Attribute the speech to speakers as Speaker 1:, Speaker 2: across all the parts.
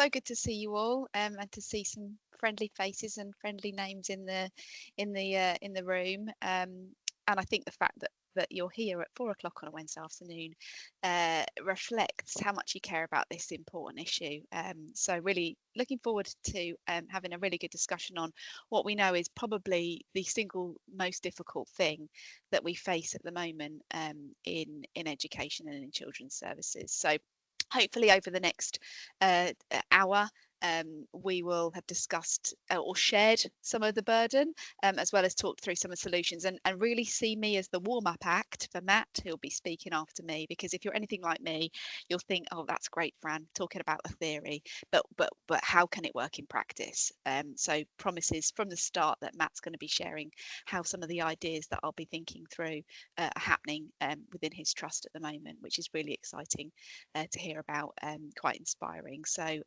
Speaker 1: so good to see you all, and to see some friendly faces and friendly names in the room. And I think the fact that you're here at 4 o'clock on a Wednesday afternoon reflects how much you care about this important issue. So really looking forward to having a really good discussion on what we know is probably the single most difficult thing that we face at the moment in education and in children's services. So hopefully over the next hour, we will have discussed or shared some of the burden, as well as talked through some of the solutions, and really see me as the warm-up act for Matt, who'll be speaking after me. Because if you're anything like me, you'll think, oh, that's great, Fran, talking about the theory, but how can it work in practice? So promises from the start that Matt's going to be sharing how some of the ideas that I'll be thinking through are happening within his trust at the moment, which is really exciting to hear about, quite inspiring. So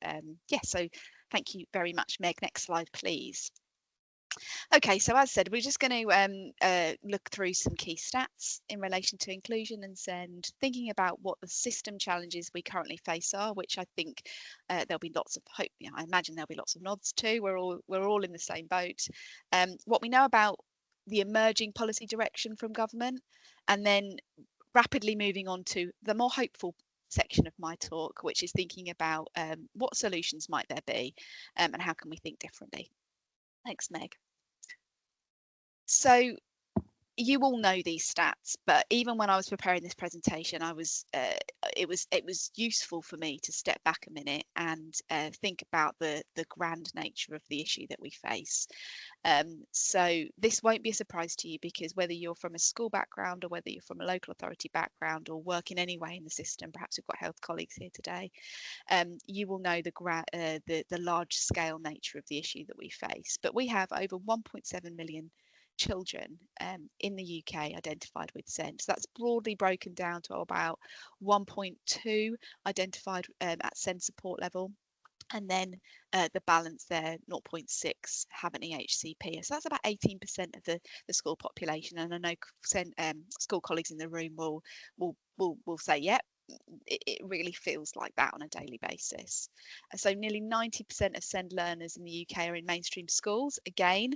Speaker 1: so thank you very much, Meg. Next slide, please. Okay, so as said, we're just going to look through some key stats in relation to inclusion and SEND, thinking about what the system challenges we currently face are, which I think there'll be lots of hope. I imagine there'll be lots of nods to. We're all in the same boat. What we know about the emerging policy direction from government, and then rapidly moving on to the more hopeful section of my talk, which is thinking about what solutions might there be, and how can we think differently. Thanks, Meg. So you all know these stats, but even when I was preparing this presentation, it was useful for me to step back a minute and think about the grand nature of the issue that we face. So this won't be a surprise to you, because whether you're from a school background or whether you're from a local authority background or work in any way in the system, perhaps we've got health colleagues here today, you will know the large scale nature of the issue that we face. But we have over 1.7 million children in the UK identified with SEND. So that's broadly broken down to about 1.2 identified at SEND support level. And then the balance there, 0.6, have an EHCP. So that's about 18% of the school population. And I know school colleagues in the room will say, yep, it really feels like that on a daily basis. So nearly 90% of SEND learners in the UK are in mainstream schools. Again,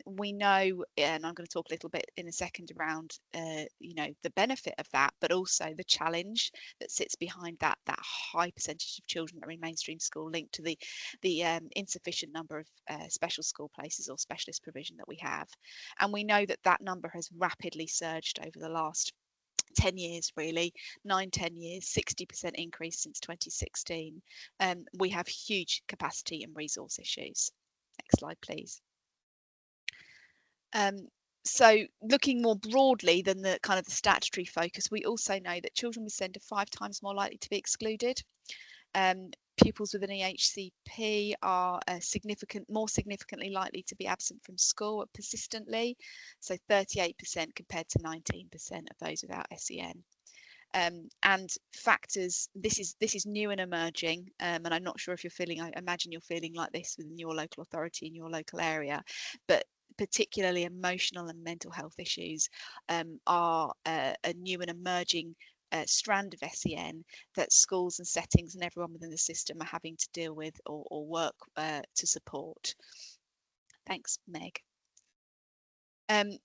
Speaker 1: we know, and I'm going to talk a little bit in a second around, the benefit of that, but also the challenge that sits behind that high percentage of children that are in mainstream school, linked to the insufficient number of special school places or specialist provision that we have. And we know that number has rapidly surged over the last 10 years, really, 9-10 years, 60% increase since 2016. We have huge capacity and resource issues. Next slide, please. So looking more broadly than the kind of the statutory focus, we also know that children with SEND are 5 times more likely to be excluded. Pupils with an EHCP are more significantly likely to be absent from school persistently, so 38% compared to 19% of those without SEN. And factors, this is new and emerging, and I'm not sure if you're feeling, I imagine you're feeling like this within your local authority in your local area, but particularly emotional and mental health issues are a new and emerging strand of SEN that schools and settings and everyone within the system are having to deal with or work to support. Thanks, Meg.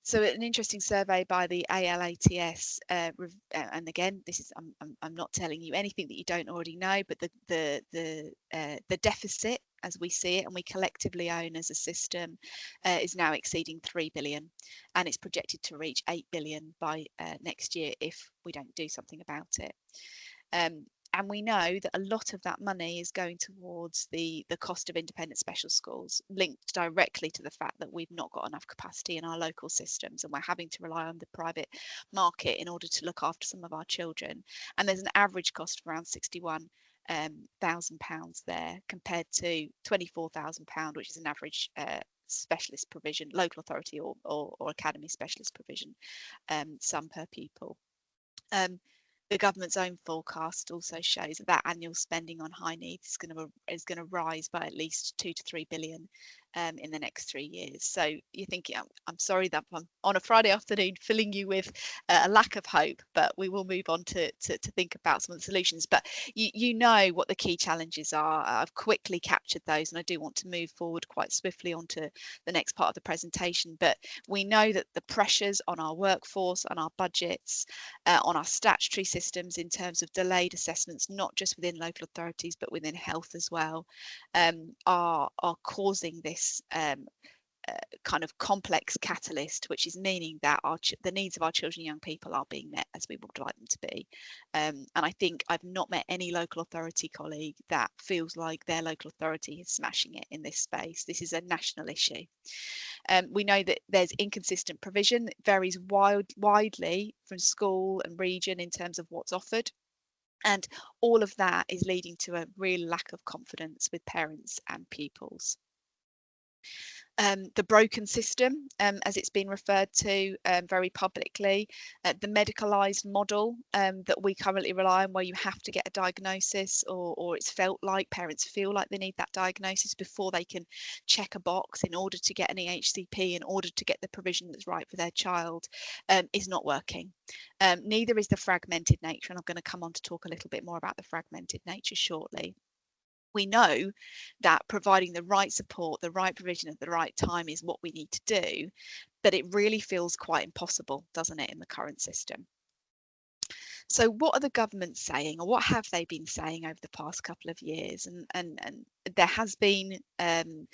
Speaker 1: So an interesting survey by the ALATS, and again, this is I'm not telling you anything that you don't already know, but the deficit as we see it and we collectively own as a system is now exceeding 3 billion, and it's projected to reach 8 billion by next year if we don't do something about it. And we know that a lot of that money is going towards the cost of independent special schools, linked directly to the fact that we've not got enough capacity in our local systems and we're having to rely on the private market in order to look after some of our children. And there's an average cost of around £61,000 there, compared to £24,000, which is an average specialist provision, local authority or academy specialist provision, sum per pupil. The government's own forecast also shows that annual spending on high needs is going to rise by at least 2 to 3 billion in the next 3 years. So you're thinking, I'm sorry that I'm on a Friday afternoon filling you with a lack of hope, but we will move on to think about some of the solutions. But you know what the key challenges are. I've quickly captured those, and I do want to move forward quite swiftly onto the next part of the presentation. But we know that the pressures on our workforce, on our budgets, on our statutory systems in terms of delayed assessments, not just within local authorities but within health as well, are causing this kind of complex catalyst, which is meaning that the needs of our children and young people are being met as we would like them to be. And I think I've not met any local authority colleague that feels like their local authority is smashing it in this space. This is a national issue. We know that there's inconsistent provision. It varies widely from school and region in terms of what's offered. And all of that is leading to a real lack of confidence with parents and pupils. The broken system, as it's been referred to very publicly, the medicalised model that we currently rely on, where you have to get a diagnosis, or it's felt like parents feel like they need that diagnosis before they can check a box in order to get an EHCP, in order to get the provision that's right for their child, is not working. Neither is the fragmented nature, and I'm going to come on to talk a little bit more about the fragmented nature shortly. We know that providing the right support, the right provision at the right time is what we need to do, but it really feels quite impossible, doesn't it, in the current system? So what are the governments saying, or what have they been saying over the past couple of years? And there has been, and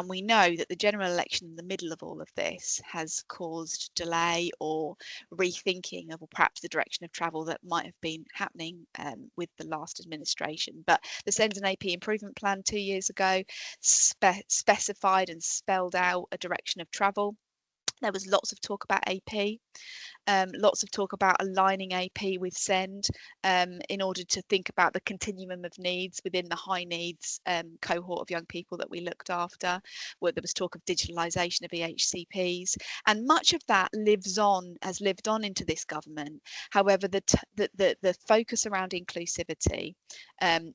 Speaker 1: we know that the general election in the middle of all of this has caused delay or rethinking of perhaps the direction of travel that might have been happening with the last administration. But the SENS and AP improvement plan 2 years ago specified and spelled out a direction of travel. There was lots of talk about AP. Lots of talk about aligning AP with SEND in order to think about the continuum of needs within the high needs cohort of young people that we looked after, where there was talk of digitalisation of EHCPs, and much of that has lived on into this government. However, the focus around inclusivity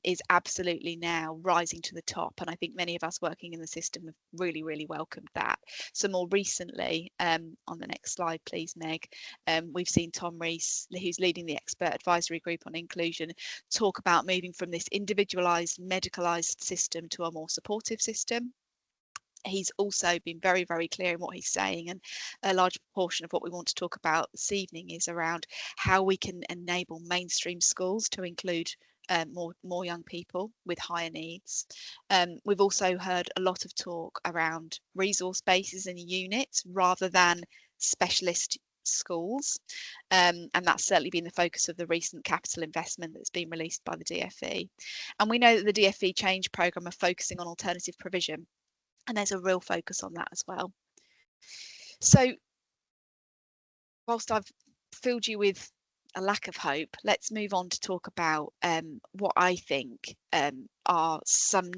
Speaker 1: is absolutely now rising to the top, and I think many of us working in the system have really welcomed that. So more recently, on the next slide please, Meg, we've seen Tom Rees, who's leading the expert advisory group on inclusion, talk about moving from this individualised, medicalised system to a more supportive system. He's also been very clear in what he's saying, and a large proportion of what we want to talk about this evening is around how we can enable mainstream schools to include more young people with higher needs. We've also heard a lot of talk around resource bases and units rather than specialist schools, and that's certainly been the focus of the recent capital investment that's been released by the DfE. And we know that the DfE change programme are focusing on alternative provision, and there's a real focus on that as well. So whilst I've filled you with a lack of hope, let's move on to talk about what I think are some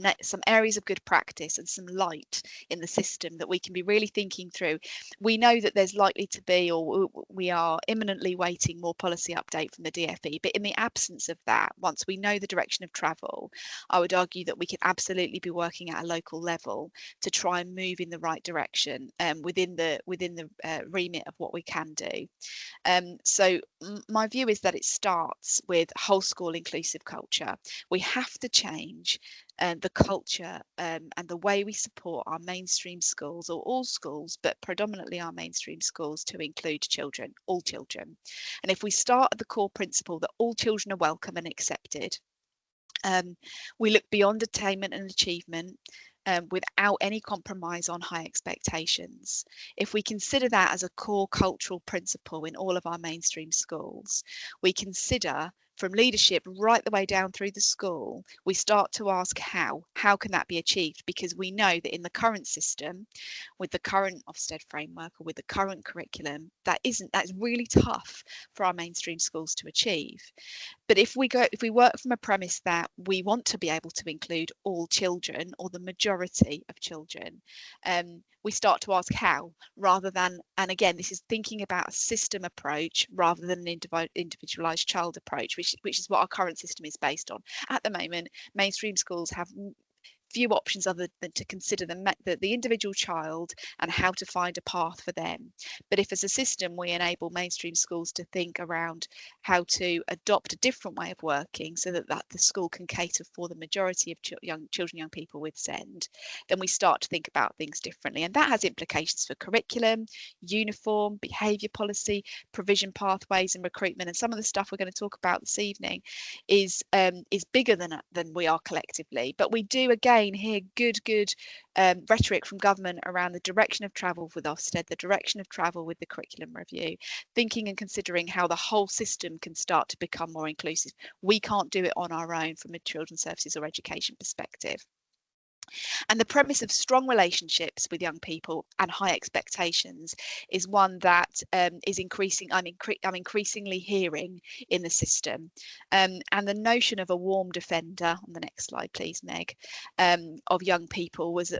Speaker 1: areas of good practice and some light in the system that we can be really thinking through. We know that there's likely to be, or we are imminently waiting, more policy update from the DfE, but in the absence of that, once we know the direction of travel, I would argue that we can absolutely be working at a local level to try and move in the right direction within the remit of what we can do. So my view is that it starts with whole school inclusive culture. We have to change the culture and the way we support our mainstream schools, or all schools, but predominantly our mainstream schools, to include children, all children. And if we start at the core principle that all children are welcome and accepted, we look beyond attainment and achievement, without any compromise on high expectations. If we consider that as a core cultural principle in all of our mainstream schools, we consider from leadership right the way down through the school, we start to ask how can that be achieved? Because we know that in the current system, with the current Ofsted framework or with the current curriculum, that's really tough for our mainstream schools to achieve. But if we work from a premise that we want to be able to include all children, or the majority of children, we start to ask how, rather than, and again, this is thinking about a system approach rather than an individualised child approach, which is what our current system is based on. At the moment, mainstream schools have few options other than to consider the individual child and how to find a path for them. But if as a system we enable mainstream schools to think around how to adopt a different way of working so that the school can cater for the majority of young people with SEND, then we start to think about things differently. And that has implications for curriculum, uniform, behaviour policy, provision pathways and recruitment. And some of the stuff we're going to talk about this evening is bigger than we are collectively. But we do again hear good rhetoric from government around the direction of travel with Ofsted, the direction of travel with the curriculum review, thinking and considering how the whole system can start to become more inclusive. We can't do it on our own from a children's services or education perspective. And the premise of strong relationships with young people and high expectations is one that is increasing. I'm increasingly hearing in the system, and the notion of a warm defender, on the next slide please Meg, of young people was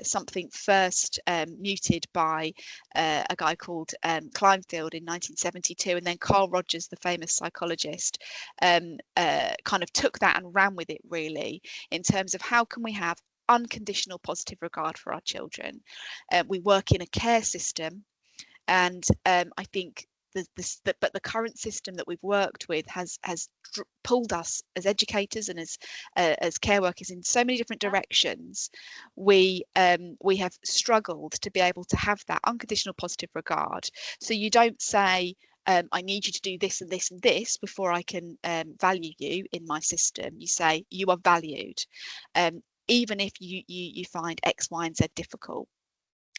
Speaker 1: something first muted by a guy called Kleinfeld in 1972, and then Carl Rogers, the famous psychologist, kind of took that and ran with it, really, in terms of how can we have unconditional positive regard for our children. We work in a care system, and I think but the current system that we've worked with has pulled us as educators and as care workers in so many different directions. We have struggled to be able to have that unconditional positive regard. So you don't say, I need you to do this and this and this before I can value you in my system. You say you are valued, even if you find X, Y, and Z difficult.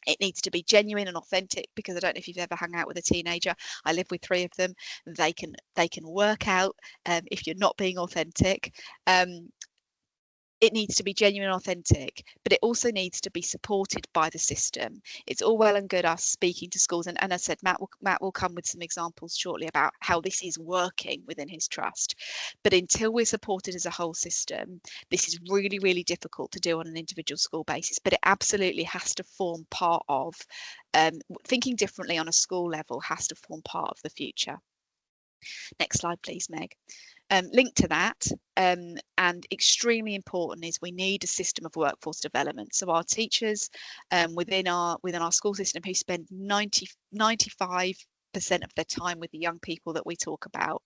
Speaker 1: It needs to be genuine and authentic, because I don't know if you've ever hung out with a teenager. I live with 3 of them. They can work out if you're not being authentic. It needs to be genuine and authentic, but it also needs to be supported by the system. It's all well and good us speaking to schools, and as I said, Matt will come with some examples shortly about how this is working within his trust. But until we're supported as a whole system, this is really, really difficult to do on an individual school basis. But it absolutely has to form part of thinking differently on a school level, has to form part of the future. Next slide, please, Meg. Linked to that, and extremely important, is we need a system of workforce development. So our teachers within our school system, who spend 95% of their time with the young people that we talk about,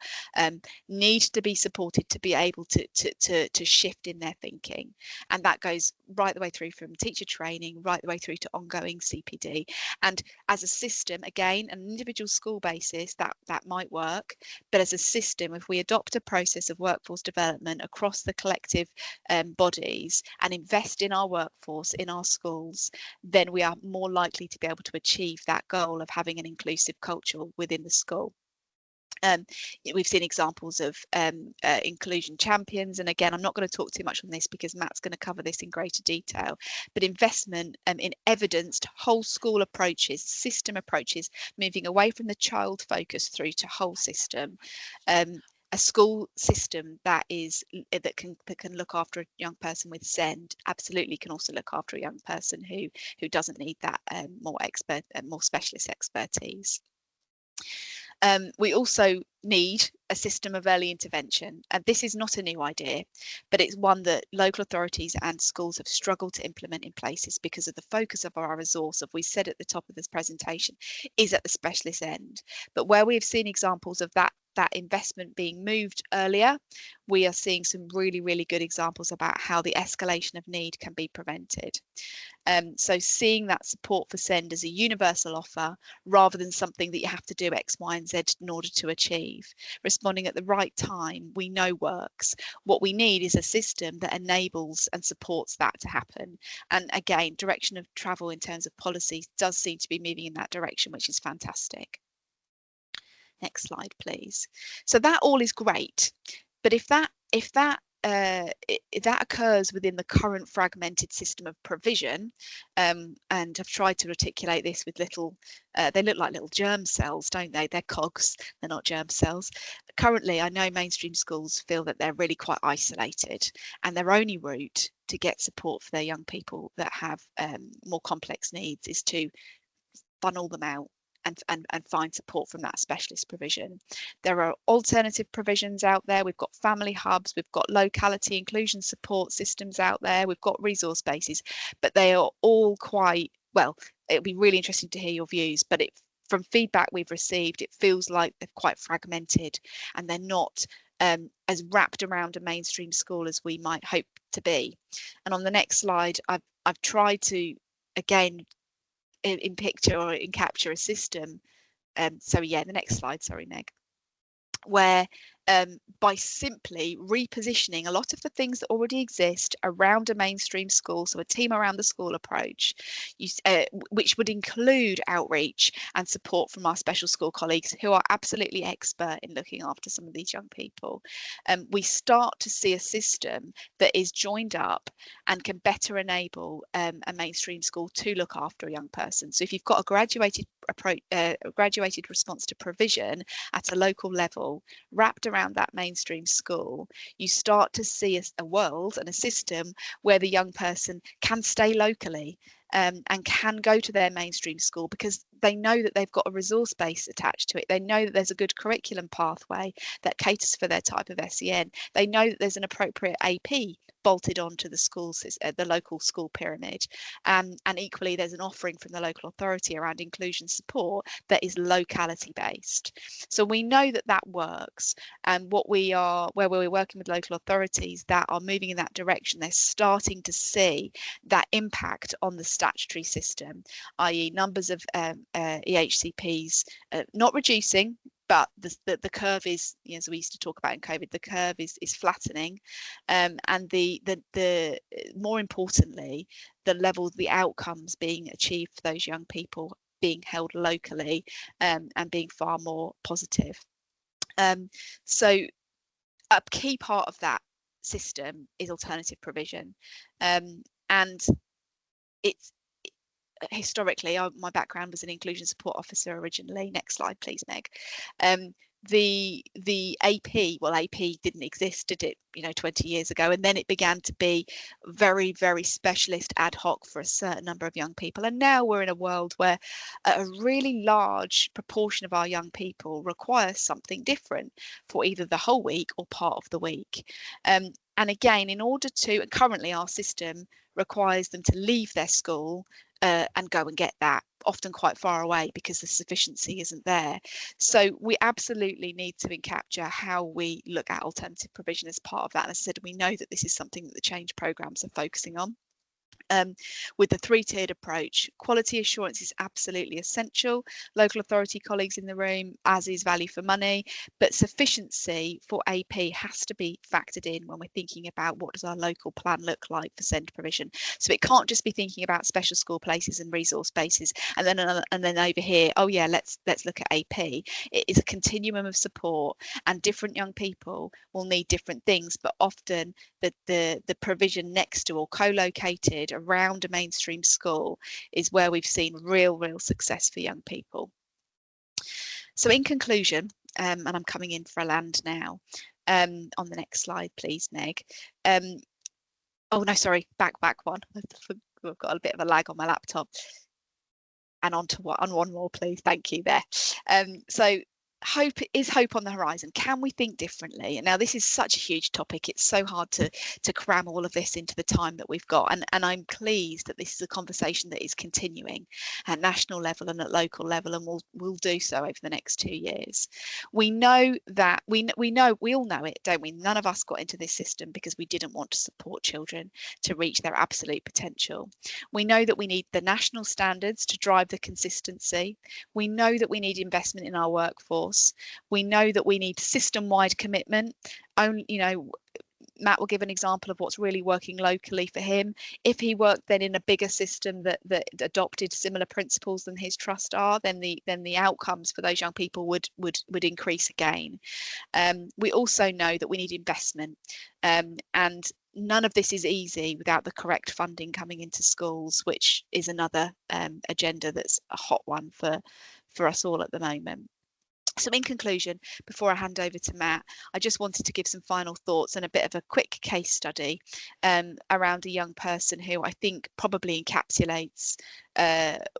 Speaker 1: need to be supported to be able to shift in their thinking. And that goes right the way through from teacher training, right the way through to ongoing CPD. And as a system, again, an individual school basis, that might work, but as a system, if we adopt a process of workforce development across the collective bodies and invest in our workforce in our schools, then we are more likely to be able to achieve that goal of having an inclusive culture within the school. We've seen examples of inclusion champions, and again, I'm not going to talk too much on this because Matt's going to cover this in greater detail, but investment in evidenced whole school approaches, system approaches, moving away from the child focus through to whole system. A school system that can look after a young person with SEND absolutely can also look after a young person who doesn't need that more specialist expertise. We also need a system of early intervention, and this is not a new idea, but it's one that local authorities and schools have struggled to implement in places because of the focus of our resource, as we said at the top of this presentation, is at the specialist end. But where we have seen examples of that investment being moved earlier, we are seeing some really, really good examples about how the escalation of need can be prevented. So seeing that support for SEND as a universal offer rather than something that you have to do X, Y, and Z in order to achieve. Responding at the right time, we know works. What we need is a system that enables and supports that to happen. And again, direction of travel in terms of policy does seem to be moving in that direction, which is fantastic. Next slide, please. So that all is great, but if that occurs within the current fragmented system of provision, and I've tried to articulate this with little, they look like little germ cells, don't they? They're cogs, they're not germ cells. Currently, I know mainstream schools feel that they're really quite isolated, and their only route to get support for their young people that have more complex needs is to funnel them out and find support from that specialist provision. There are alternative provisions out there. We've got family hubs, we've got locality inclusion support systems out there, we've got resource bases, but they are all quite, well, it'll be really interesting to hear your views, but from feedback we've received, it feels like they're quite fragmented and they're not as wrapped around a mainstream school as we might hope to be. And on the next slide, I've tried to, again, in picture or in capture a system. So yeah, the next slide, sorry, Meg, where by simply repositioning a lot of the things that already exist around a mainstream school, so a team around the school approach, which would include outreach and support from our special school colleagues who are absolutely expert in looking after some of these young people, we start to see a system that is joined up and can better enable a mainstream school to look after a young person. So if you've got a graduated approach, graduated response to provision at a local level wrapped around that mainstream school, you start to see a world and a system where the young person can stay locally and can go to their mainstream school because they know that they've got a resource base attached to it. They know that there's a good curriculum pathway that caters for their type of SEN. They know that there's an appropriate AP bolted onto the schools, the local school pyramid, and equally there's an offering from the local authority around inclusion support that is locality based. So we know that that works, and where we're working with local authorities that are moving in that direction, they're starting to see that impact on the statutory system, i.e. numbers of EHCPs not reducing, but the curve is, as we used to talk about in COVID, the curve is flattening, and the more importantly, the level of the outcomes being achieved for those young people being held locally and being far more positive. So a key part of that system is alternative provision, and it's historically, my background was an inclusion support officer originally. Next slide, please, Meg. The AP, well, AP didn't exist, did it, 20 years ago, and then it began to be very, very specialist ad hoc for a certain number of young people. And now we're in a world where a really large proportion of our young people require something different for either the whole week or part of the week. And again, in order to, currently our system requires them to leave their school and go and get that, often quite far away because the sufficiency isn't there. So we absolutely need to capture how we look at alternative provision as part of that. And as I said, we know that this is something that the change programmes are focusing on. With the three-tiered approach, quality assurance is absolutely essential. Local authority colleagues in the room, as is value for money, but sufficiency for AP has to be factored in when we're thinking about what does our local plan look like for SEND provision. So it can't just be thinking about special school places and resource bases, and then over here, oh yeah, let's look at AP. It is a continuum of support, and different young people will need different things, but often the provision next to or co-located around a mainstream school is where we've seen real success for young people. So in conclusion, and I'm coming in for a land now, on the next slide, please, Meg. Oh no, sorry, back one. I've got a bit of a lag on my laptop. And on one more, please. Thank you there. So hope on the horizon. Can we think differently? And now this is such a huge topic. It's so hard to cram all of this into the time that we've got. And I'm pleased that this is a conversation that is continuing at national level and at local level, and we'll do so over the next 2 years. We know that we all know it, don't we? None of us got into this system because we didn't want to support children to reach their absolute potential. We know that we need the national standards to drive the consistency. We know that we need investment in our workforce. We know that we need system-wide commitment. Matt will give an example of what's really working locally for him. If he worked then in a bigger system that adopted similar principles than his trust are, then the outcomes for those young people would increase again. We also know that we need investment, and none of this is easy without the correct funding coming into schools, which is another agenda that's a hot one for us all at the moment. So in conclusion, before I hand over to Matt, I just wanted to give some final thoughts and a bit of a quick case study around a young person who I think probably encapsulates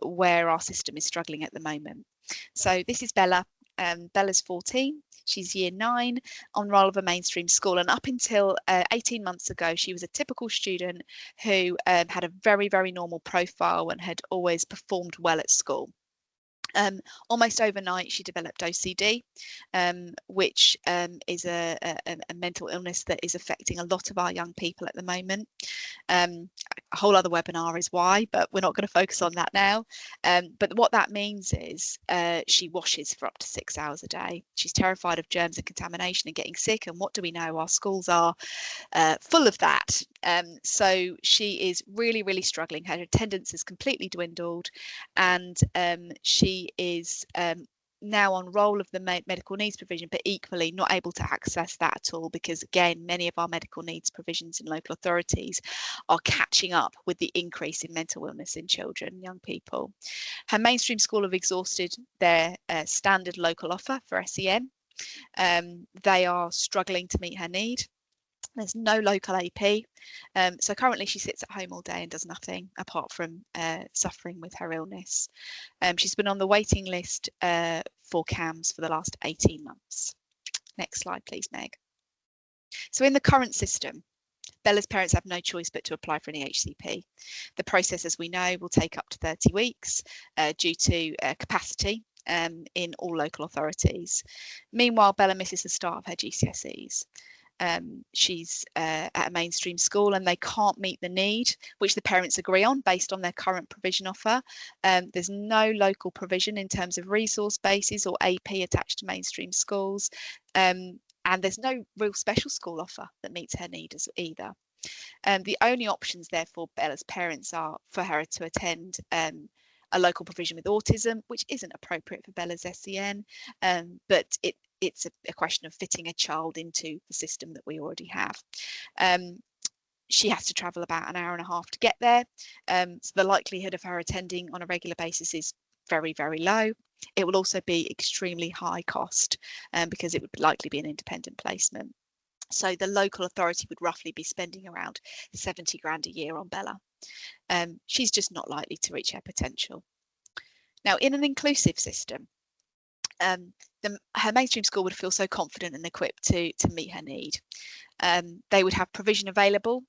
Speaker 1: where our system is struggling at the moment. So this is Bella. Bella's 14. She's year 9 on roll of a mainstream school, and up until 18 months ago she was a typical student who had a very, very normal profile and had always performed well at school. Almost overnight she developed OCD, which is a mental illness that is affecting a lot of our young people at the moment. A whole other webinar is why, but we're not going to focus on that now. But what that means is she washes for up to 6 hours a day. She's terrified of germs and contamination and getting sick, and what do we know? Our schools are full of that. So she is really, really struggling. Her attendance has completely dwindled, and she is now on roll of the medical needs provision, but equally not able to access that at all, because again, many of our medical needs provisions in local authorities are catching up with the increase in mental illness in children, young people. Her mainstream school have exhausted their standard local offer for SEN. They are struggling to meet her need. There's no local AP. So currently she sits at home all day and does nothing apart from suffering with her illness. She's been on the waiting list for CAMS for the last 18 months. Next slide, please, Meg. So in the current system, Bella's parents have no choice but to apply for an EHCP. The process, as we know, will take up to 30 weeks due to capacity in all local authorities. Meanwhile, Bella misses the start of her GCSEs. She's at a mainstream school and they can't meet the need, which the parents agree on based on their current provision offer. There's no local provision in terms of resource bases or AP attached to mainstream schools. And there's no real special school offer that meets her need either. The only options, therefore, Bella's parents are for her to attend a local provision with autism, which isn't appropriate for Bella's SEN, but it's a question of fitting a child into the system that we already have. She has to travel about an hour and a half to get there, so the likelihood of her attending on a regular basis is very, very low. It will also be extremely high cost because it would likely be an independent placement. So the local authority would roughly be spending around 70 grand a year on Bella. She's just not likely to reach her potential. Now, in an inclusive system, her mainstream school would feel so confident and equipped to meet her need. They would have provision available,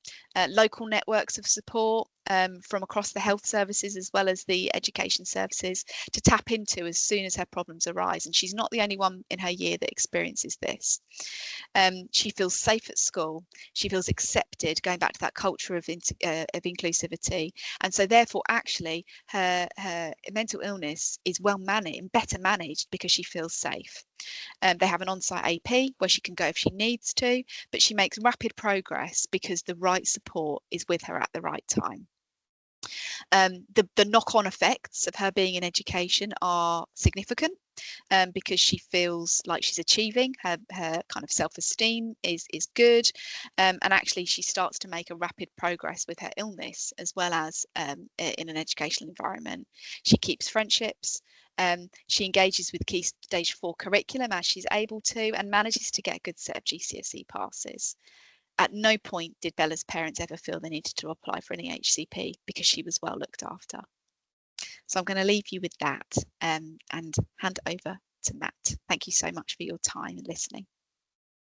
Speaker 1: local networks of support from across the health services as well as the education services to tap into as soon as her problems arise. And she's not the only one in her year that experiences this. She feels safe at school. She feels accepted, going back to that culture of inclusivity. And so therefore, actually, her mental illness is better managed because she feels safe. They have an on-site AP where she can go if she needs to, but she makes rapid progress because the right support is with her at the right time. The knock-on effects of her being in education are significant because she feels like she's achieving. Her kind of self-esteem is good, and actually she starts to make a rapid progress with her illness as well as in an educational environment. She keeps friendships. She engages with Key Stage 4 curriculum as she's able to and manages to get a good set of GCSE passes. At no point did Bella's parents ever feel they needed to apply for an EHCP because she was well looked after. So I'm going to leave you with that and hand over to Matt. Thank you so much for your time and listening.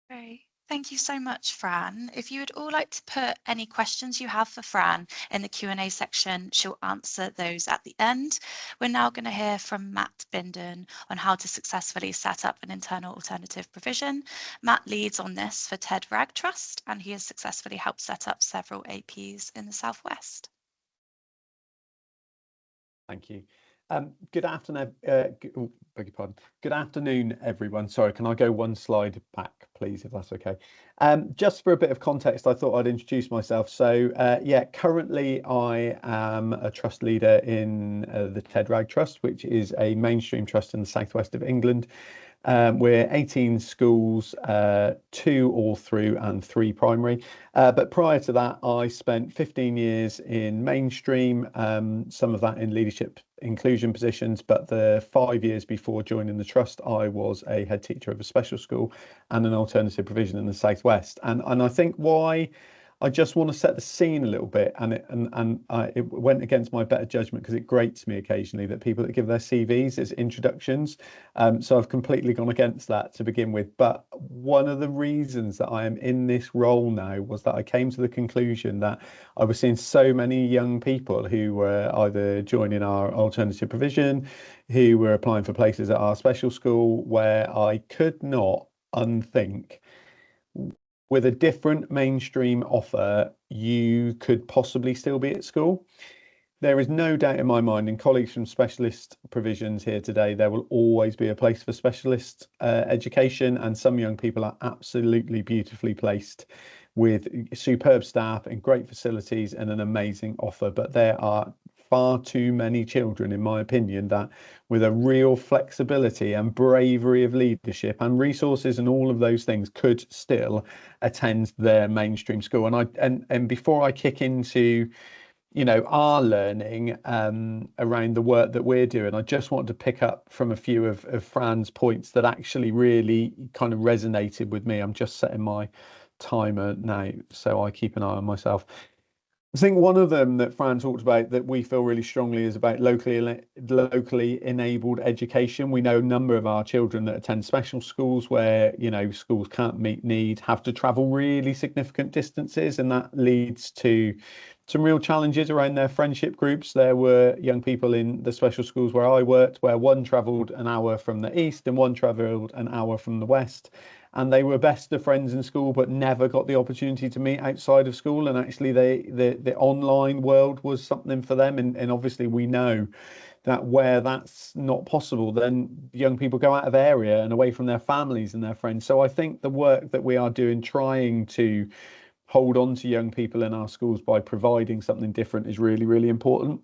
Speaker 2: Great. Thank you so much, Fran. If you would all like to put any questions you have for Fran in the Q&A section, she'll answer those at the end. We're now going to hear from Matt Bindon on how to successfully set up an internal alternative provision. Matt leads on this for TED Rag Trust, and he has successfully helped set up several APs in the Southwest.
Speaker 3: Thank you. Good afternoon. Beg your pardon. Good afternoon, everyone. Sorry, can I go one slide back, please, if that's okay? Just for a bit of context, I thought I'd introduce myself. So, yeah, currently I am a trust leader in the TED Rag Trust, which is a mainstream trust in the southwest of England. We're 18 schools, 2 all through and 3 primary. But prior to that, I spent 15 years in mainstream, some of that in leadership inclusion positions. But the 5 years before joining the trust, I was a head teacher of a special school and an alternative provision in the southwest. And I think why I just want to set the scene a little bit, and it went against my better judgment because it grates me occasionally that people that give their CVs as introductions. So I've completely gone against that to begin with. But one of the reasons that I am in this role now was that I came to the conclusion that I was seeing so many young people who were either joining our alternative provision, who were applying for places at our special school, where I could not unthink, with a different mainstream offer, you could possibly still be at school. There is no doubt in my mind, and colleagues from specialist provisions here today, there will always be a place for specialist education, and some young people are absolutely beautifully placed with superb staff and great facilities and an amazing offer. But there are far too many children, in my opinion, that with a real flexibility and bravery of leadership and resources and all of those things could still attend their mainstream school. And before I kick into our learning around the work that we're doing, I just want to pick up from a few of Fran's points that actually really kind of resonated with me. I'm just setting my timer now so I keep an eye on myself. I think one of them that Fran talked about that we feel really strongly is about locally enabled education. We know a number of our children that attend special schools where, schools can't meet need, have to travel really significant distances, and that leads to some real challenges around their friendship groups. There were young people in the special schools where I worked where one travelled an hour from the east and one travelled an hour from the west. And they were best of friends in school, but never got the opportunity to meet outside of school. And actually, the online world was something for them. And obviously, we know that where that's not possible, then young people go out of area and away from their families and their friends. So I think the work that we are doing, trying to hold on to young people in our schools by providing something different, is really, really important.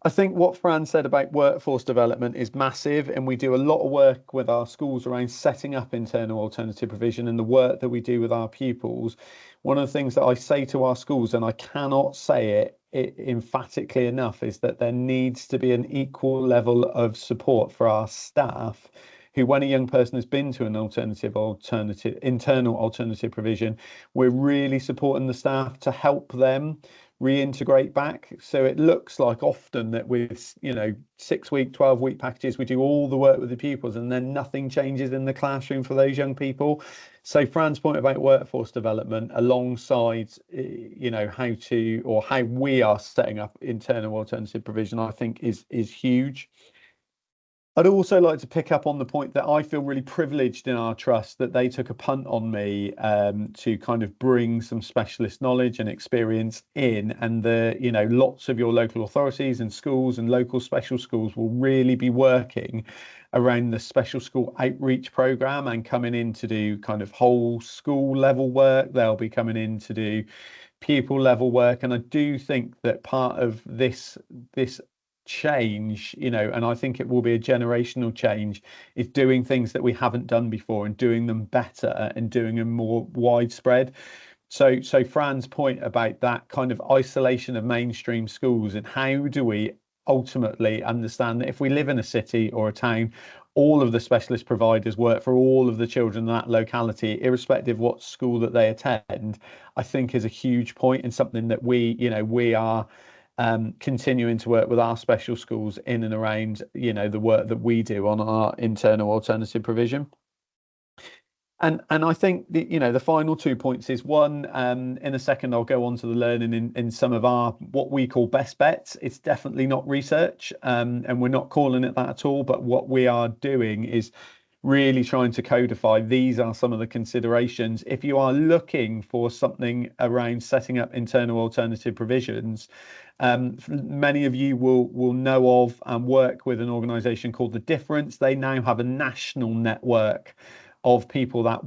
Speaker 3: I think what Fran said about workforce development is massive, and we do a lot of work with our schools around setting up internal alternative provision and the work that we do with our pupils. One of the things that I say to our schools, and I cannot say it emphatically enough, is that there needs to be an equal level of support for our staff who, when a young person has been to an internal alternative provision, we're really supporting the staff to help them reintegrate back. So it looks like often that with 6-week, 12-week packages, we do all the work with the pupils and then nothing changes in the classroom for those young people. So Fran's point about workforce development alongside how we are setting up internal alternative provision, I think is huge. I'd also like to pick up on the point that I feel really privileged in our trust that they took a punt on me to kind of bring some specialist knowledge and experience in, and lots of your local authorities and schools and local special schools will really be working around the special school outreach program and coming in to do kind of whole school level work. They'll be coming in to do pupil level work, and I do think that part of this change, and I think it will be a generational change, is doing things that we haven't done before and doing them better and doing them more widespread. So Fran's point about that kind of isolation of mainstream schools, and how do we ultimately understand that if we live in a city or a town, all of the specialist providers work for all of the children in that locality, irrespective of what school that they attend, I think is a huge point, and something that we are continuing to work with our special schools in and around the work that we do on our internal alternative provision. And I think the final 2 points is one, in a second I'll go on to the learning in some of our what we call best bets. It's definitely not research, and we're not calling it that at all, but what we are doing is really trying to codify. These are some of the considerations. If you are looking for something around setting up internal alternative provisions, many of you will know of and work with an organisation called The Difference. They now have a national network of people that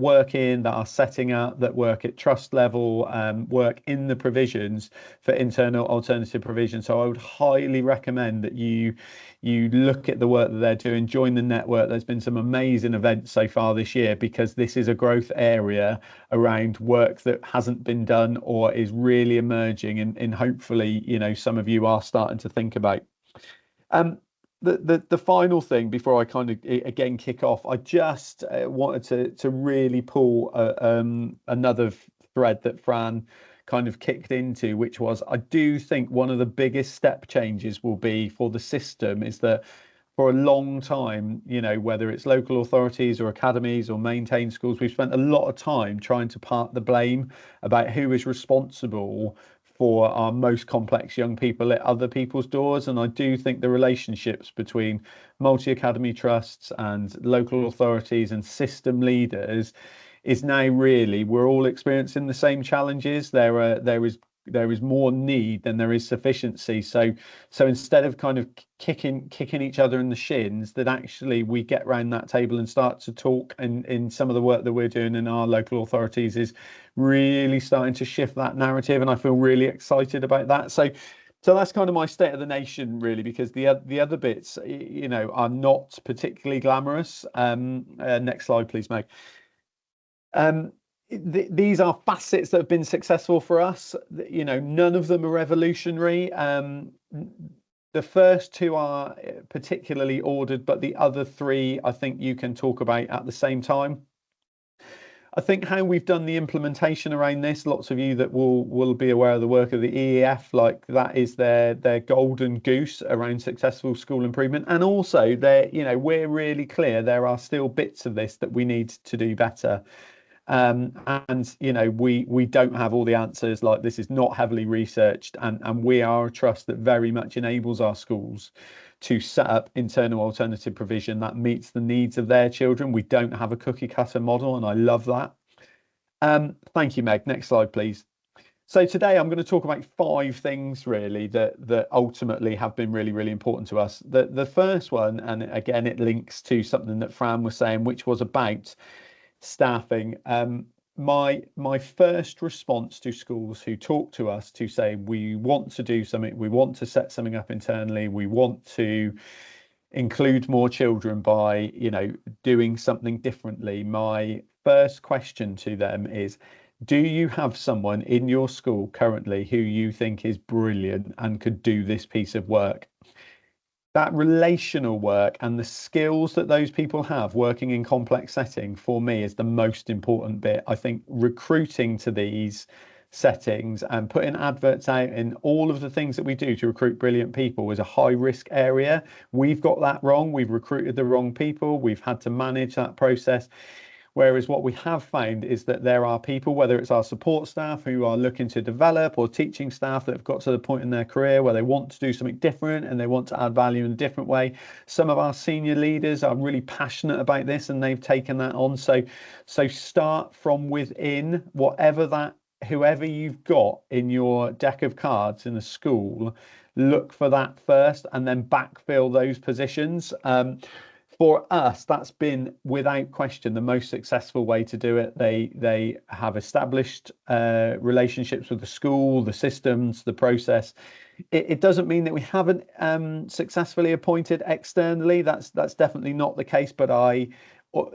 Speaker 3: are setting up, that work at trust level, work in the provisions for internal alternative provision. So I would highly recommend that you look at the work that they're doing, join the network. There's been some amazing events so far this year, because this is a growth area around work that hasn't been done or is really emerging, and hopefully some of you are starting to think about. The final thing before I kind of again kick off, I just wanted to really pull another thread that Fran kind of kicked into, which was, I do think one of the biggest step changes will be for the system is that for a long time, you know, whether it's local authorities or academies or maintained schools, we've spent a lot of time trying to part the blame about who is responsible for our most complex young people at other people's doors. And I do think the relationships between multi-academy trusts and local authorities and system leaders is now really, we're all experiencing the same challenges. There is more need than there is sufficiency. So instead of kind of kicking each other in the shins, that actually we get round that table and start to talk. And in some of the work that we're doing in our local authorities is really starting to shift that narrative, and I feel really excited about that. So that's kind of my state of the nation, really, because the other bits, you know, are not particularly glamorous. Next slide, please, Meg. These are facets that have been successful for us. You know, none of them are revolutionary. The first two are particularly ordered, but the other three I think you can talk about at the same time. I think how we've done the implementation around this, lots of you that will be aware of the work of the EEF, like that is their golden goose around successful school improvement. And also you know, we're really clear there are still bits of this that we need to do better. And you know, we don't have all the answers. Like, this is not heavily researched, and we are a trust that very much enables our schools to set up internal alternative provision that meets the needs of their children. We don't have a cookie cutter model, and I love that. Thank you, Meg. Next slide, please. So today I'm going to talk about 5 things really that ultimately have been really, really important to us. The first one, and again it links to something that Fran was saying, which was about staffing. My first response to schools who talk to us to say, we want to do something, we want to set something up internally, we want to include more children by, you know, doing something differently. My first question to them is, do you have someone in your school currently who you think is brilliant and could do this piece of work? That relational work and the skills that those people have working in complex setting, for me, is the most important bit. I think recruiting to these settings and putting adverts out in all of the things that we do to recruit brilliant people is a high risk area. We've got that wrong. We've recruited the wrong people. We've had to manage that process. Whereas what we have found is that there are people, whether it's our support staff who are looking to develop, or teaching staff that have got to the point in their career where they want to do something different and they want to add value in a different way. Some of our senior leaders are really passionate about this and they've taken that on. So start from within, whoever you've got in your deck of cards in a school, look for that first and then backfill those positions. For us, that's been without question the most successful way to do it. They have established relationships with the school, the systems, the process. It doesn't mean that we haven't successfully appointed externally. That's definitely not the case. But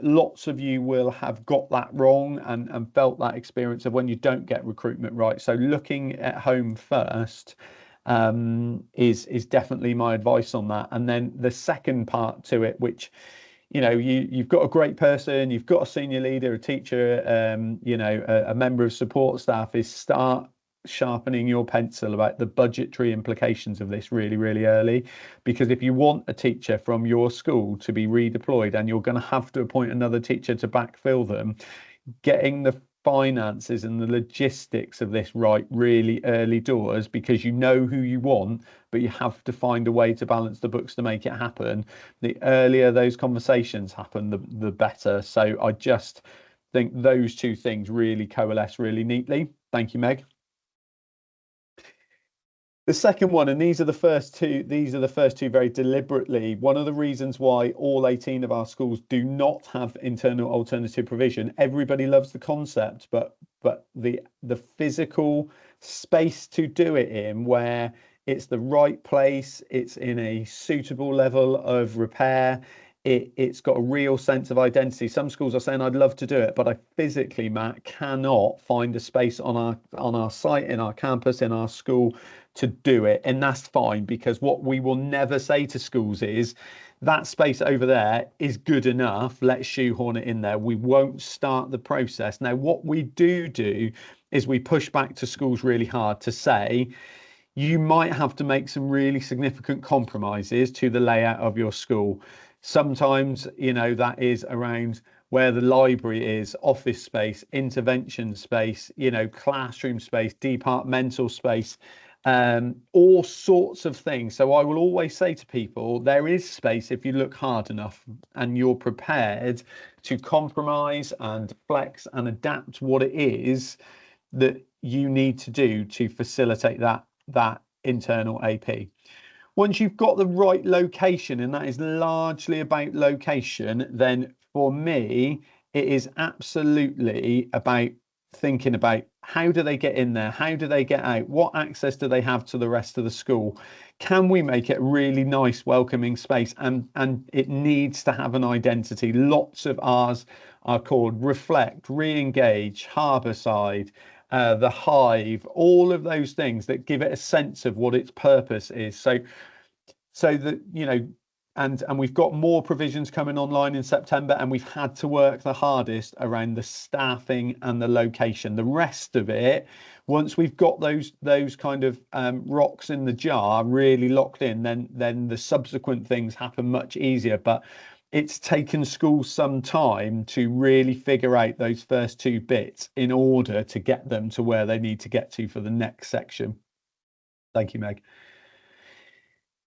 Speaker 3: lots of you will have got that wrong and felt that experience of when you don't get recruitment right. So looking at home first is definitely my advice on that. And then the second part to it, which, you know, you've got a great person, you've got a senior leader, a teacher, you know, a member of support staff, is start sharpening your pencil about the budgetary implications of this really, really early. Because if you want a teacher from your school to be redeployed and you're going to have to appoint another teacher to backfill them, getting the finances and the logistics of this right really early doors, because you know who you want, but you have to find a way to balance the books to make it happen. The earlier those conversations happen, the better. So I just think those 2 things really coalesce really neatly. Thank you, Meg. The second one, and these are the first two very deliberately. One of the reasons why all 18 of our schools do not have internal alternative provision. Everybody loves the concept, but the physical space to do it in, where it's the right place, it's in a suitable level of repair, it's got a real sense of identity. Some schools are saying, I'd love to do it, but I physically, Matt, cannot find a space on our site, in our campus, in our school, to do it, and that's fine, because what we will never say to schools is that space over there is good enough, let's shoehorn it in there. We won't start the process. Now, what we do is we push back to schools really hard to say, you might have to make some really significant compromises to the layout of your school. Sometimes, you know, that is around where the library is, office space, intervention space, you know, classroom space, departmental space, all sorts of things. So I will always say to people, there is space if you look hard enough and you're prepared to compromise and flex and adapt what it is that you need to do to facilitate that internal AP. Once you've got the right location, and that is largely about location, then for me, it is absolutely about thinking about how do they get in there? How do they get out? What access do they have to the rest of the school? Can we make it a really nice, welcoming space? And it needs to have an identity. Lots of ours are called Reflect, Re-engage, Harbourside, the Hive, all of those things that give it a sense of what its purpose is. So that, you know, and we've got more provisions coming online in September, and we've had to work the hardest around the staffing and the location. The rest of it, once we've got those kind of rocks in the jar really locked in, then the subsequent things happen much easier. But it's taken schools some time to really figure out those first two bits in order to get them to where they need to get to for the next section. Thank you, Meg.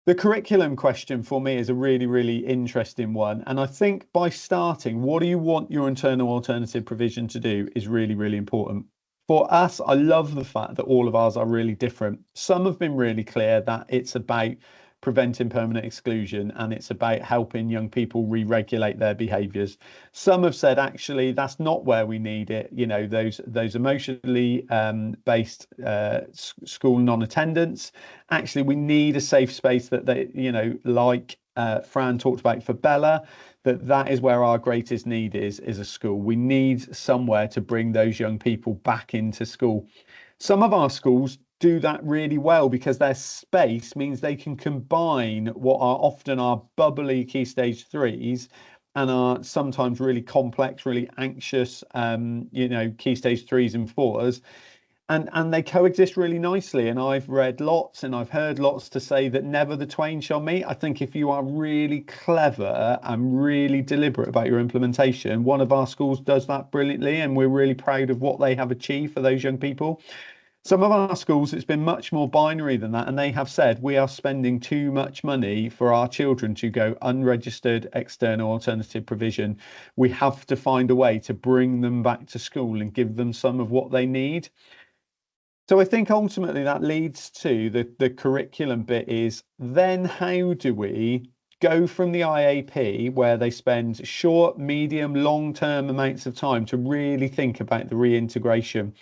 Speaker 3: The curriculum question for me is a really, really interesting one. And I think by starting, what do you want your internal alternative provision to do is really, really important. For us, I love the fact that all of ours are really different. Some have been really clear that it's about preventing permanent exclusion and it's about helping young people re-regulate their behaviours. Some have said, actually, that's not where we need it. You know, those emotionally based school non-attendance. Actually, we need a safe space that they, you know, like Fran talked about for Bella, that is where our greatest need is a school. We need somewhere to bring those young people back into school. Some of our schools do that really well because their space means they can combine what are often our bubbly key stage 3s and are sometimes really complex, really anxious, you know, key stage 3s and 4s. And they coexist really nicely. And I've read lots and I've heard lots to say that never the twain shall meet. I think if you are really clever and really deliberate about your implementation, one of our schools does that brilliantly, and we're really proud of what they have achieved for those young people. Some of our schools, it's been much more binary than that, and they have said we are spending too much money for our children to go unregistered external alternative provision. We have to find a way to bring them back to school and give them some of what they need. So I think ultimately that leads to the curriculum bit is then how do we go from the IAP, where they spend short, medium, long-term amounts of time to really think about the reintegration.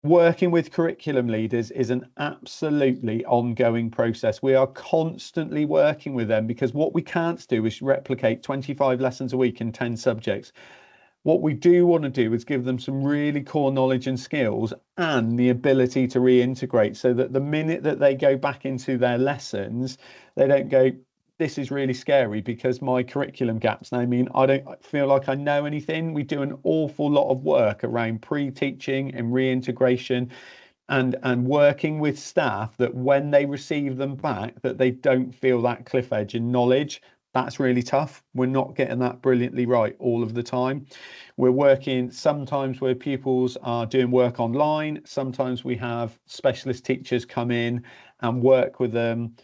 Speaker 3: Working with curriculum leaders is an absolutely ongoing process. We are constantly working with them because what we can't do is replicate 25 lessons a week in 10 subjects. What we do want to do is give them some really core knowledge and skills and the ability to reintegrate, so that the minute that they go back into their lessons, they don't go, this is really scary because my curriculum gaps now mean I don't feel like I know anything. We do an awful lot of work around pre-teaching and reintegration and working with staff that when they receive them back, that they don't feel that cliff edge in knowledge. That's really tough. We're not getting that brilliantly right all of the time. We're working sometimes where pupils are doing work online. Sometimes we have specialist teachers come in and work with them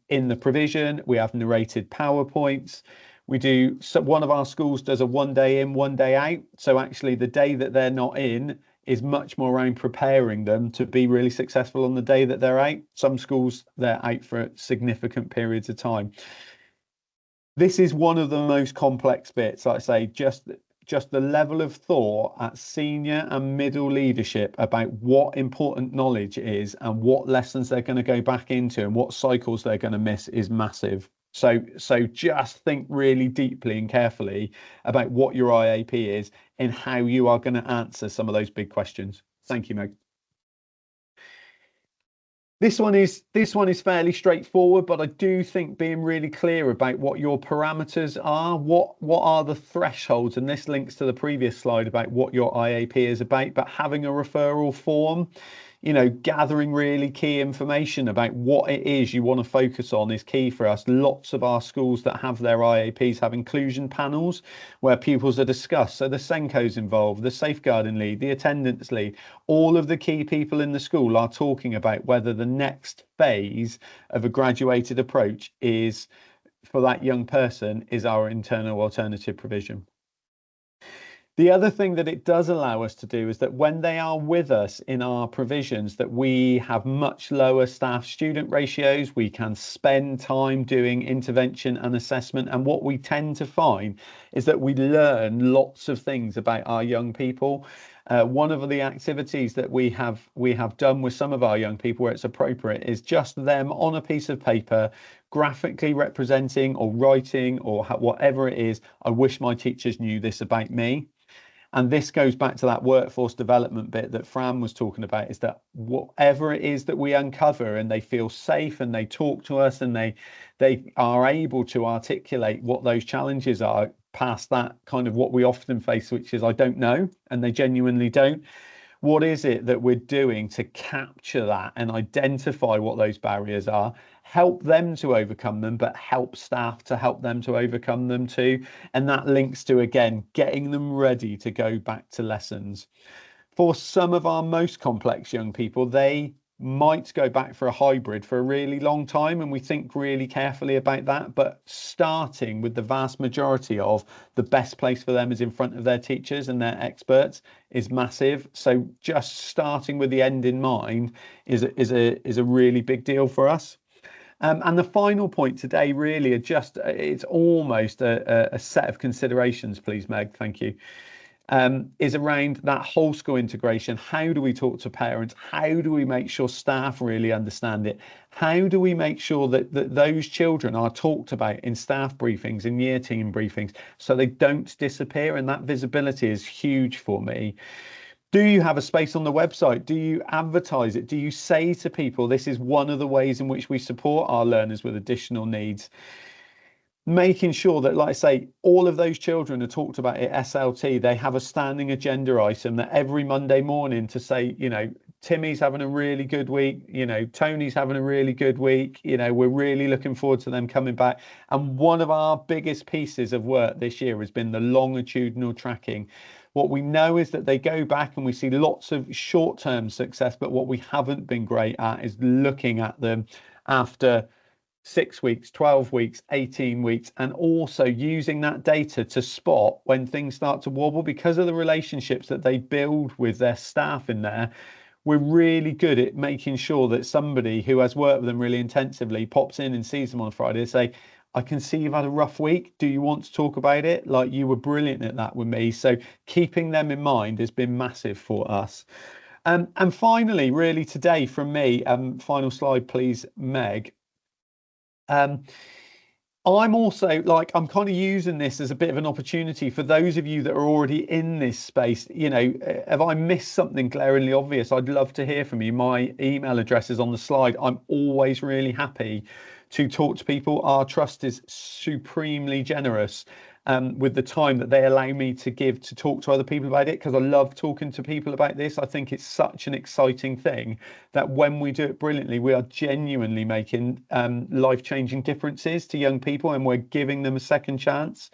Speaker 3: in the provision. We have narrated PowerPoints. We do, so one of our schools does a 1 day in, 1 day out. So actually the day that they're not in is much more around preparing them to be really successful on the day that they're out. Some schools, they're out for significant periods of time. This is one of the most complex bits. Like I say, just the level of thought at senior and middle leadership about what important knowledge is and what lessons they're going to go back into and what cycles they're going to miss is massive. So just think really deeply and carefully about what your IAP is and how you are going to answer some of those big questions. Thank you, Meg. This one is fairly straightforward, but I do think being really clear about what your parameters are, what are the thresholds, and this links to the previous slide about what your IAP is about, but having a referral form, you know, gathering really key information about what it is you want to focus on is key for us. Lots of our schools that have their IAPs have inclusion panels where pupils are discussed. So the SENCO's involved, the safeguarding lead, the attendance lead, all of the key people in the school are talking about whether the next phase of a graduated approach is, for that young person, is our internal alternative provision. The other thing that it does allow us to do is that when they are with us in our provisions, that we have much lower staff student ratios, we can spend time doing intervention and assessment, and what we tend to find is that we learn lots of things about our young people. One of the activities that we have done with some of our young people where it's appropriate is just them on a piece of paper graphically representing or writing or whatever it is, I wish my teachers knew this about me. And this goes back to that workforce development bit that Fran was talking about, is that whatever it is that we uncover and they feel safe and they talk to us and they are able to articulate what those challenges are past that kind of what we often face, which is I don't know, and they genuinely don't. What is it that we're doing to capture that and identify what those barriers are, help them to overcome them, but help staff to help them to overcome them too? And that links to, again, getting them ready to go back to lessons. For some of our most complex young people, they might go back for a hybrid for a really long time, and we think really carefully about that, but starting with the vast majority of the best place for them is in front of their teachers and their experts is massive. So just starting with the end in mind is a really big deal for us. And the final point today really it's almost a set of considerations, please, Meg, thank you. Is around that whole school integration. How do we talk to parents? How do we make sure staff really understand it? How do we make sure that those children are talked about in staff briefings, in year team briefings, so they don't disappear? And that visibility is huge for me. Do you have a space on the website? Do you advertise it? Do you say to people, this is one of the ways in which we support our learners with additional needs? Making sure that, like I say, all of those children are talked about at SLT. They have a standing agenda item that every Monday morning to say, you know, Timmy's having a really good week, you know, Tony's having a really good week, you know, we're really looking forward to them coming back. And one of our biggest pieces of work this year has been the longitudinal tracking. What we know is that they go back and we see lots of short-term success, but what we haven't been great at is looking at them after 6 weeks, 12 weeks, 18 weeks, and also using that data to spot when things start to wobble because of the relationships that they build with their staff in there. We're really good at making sure that somebody who has worked with them really intensively pops in and sees them on Friday and say, I can see you've had a rough week. Do you want to talk about it? Like, you were brilliant at that with me. So keeping them in mind has been massive for us. And finally, really today from me, final slide, please, Meg. I'm also I'm kind of using this as a bit of an opportunity for those of you that are already in this space. You know, if I missed something glaringly obvious, I'd love to hear from you. My email address is on the slide. I'm always really happy to talk to people. Our trust is supremely generous with the time that they allow me to give to talk to other people about it, because I love talking to people about this. I think it's such an exciting thing that when we do it brilliantly, we are genuinely making life-changing differences to young people, and we're giving them a second chance.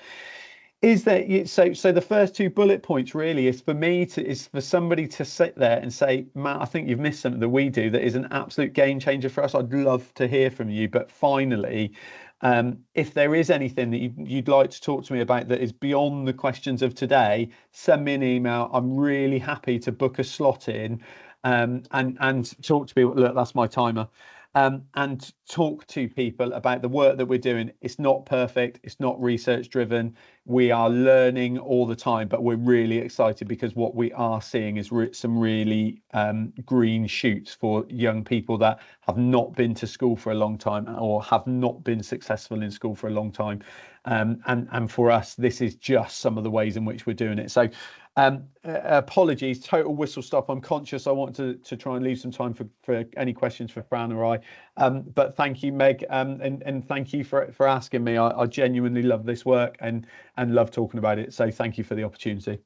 Speaker 3: Is that so the first two bullet points really is for somebody to sit there and say, Matt, I think you've missed something that we do that is an absolute game changer for us. I'd love to hear from you. But finally, if there is anything that you'd like to talk to me about that is beyond the questions of today, send me an email. I'm really happy to book a slot in and talk to people. Look, that's my timer. And talk to people about the work that we're doing. It's not perfect. It's not research driven. We are learning all the time, but we're really excited because what we are seeing is some really green shoots for young people that have not been to school for a long time or have not been successful in school for a long time. And for us, this is just some of the ways in which we're doing it. So Apologies, total whistle stop. I'm conscious I want to try and leave some time for any questions for Fran or I. But thank you, Meg, and thank you for asking me. I genuinely love this work and love talking about it. So thank you for the opportunity.